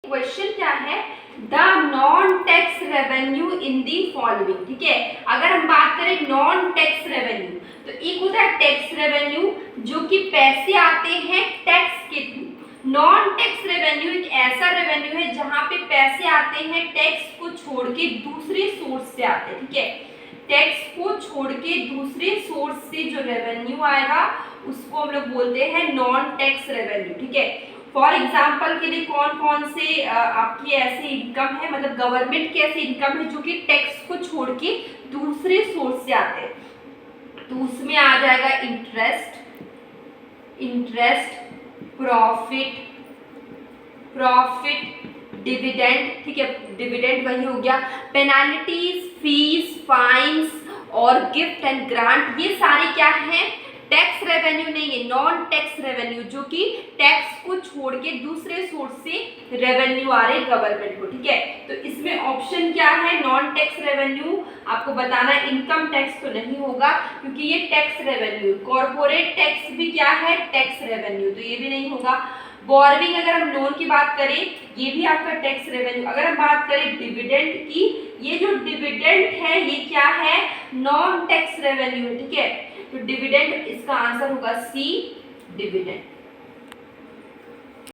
Question क्या है, the non tax revenue in the following. ठीक है, अगर हम बात करें नॉन टैक्स रेवेन्यू तो एक होता है टैक्स रेवेन्यू जो कि पैसे आते हैं टैक्स के थ्रू। नॉन टैक्स रेवेन्यू एक ऐसा रेवेन्यू है जहां पे पैसे आते हैं टैक्स को छोड़ के दूसरे सोर्स से आते हैं। ठीक है, टैक्स को छोड़ के दूसरे सोर्स से जो रेवेन्यू आएगा उसको हम लोग बोलते हैं नॉन टैक्स रेवेन्यू। ठीक है, फॉर एग्जाम्पल के लिए कौन कौन से आपकी ऐसे इनकम है, मतलब गवर्नमेंट के ऐसे इनकम है जो कि टैक्स को छोड़ के दूसरे सोर्स से आते हैं। तो उसमें आ जाएगा इंटरेस्ट, प्रॉफिट, डिविडेंड। ठीक है, डिविडेंड वही हो गया। पेनाल्टीज, फीस, फाइन्स और गिफ्ट एंड ग्रांट, ये सारे क्या है, टैक्स रेवेन्यू नहीं है, नॉन टैक्स रेवेन्यू जो कि टैक्स को छोड़ के दूसरे सोर्स से रेवेन्यू आ रहे गवर्नमेंट को। ठीक है, तो इसमें ऑप्शन क्या है, नॉन टैक्स रेवेन्यू। आपको बताना इनकम टैक्स तो नहीं होगा क्योंकि ये टैक्स रेवेन्यू। कॉर्पोरेट टैक्स भी क्या है, टैक्स रेवेन्यू, तो ये भी नहीं होगा। बोरोइंग, अगर हम लोन की बात करें, ये भी आपका टैक्स रेवेन्यू। अगर हम बात करें डिविडेंड की, ये जो डिविडेंड है ये क्या है, नॉन टैक्स रेवेन्यू। ठीक है, तो डिविडेंड इसका आंसर होगा सी, डिविडेंड।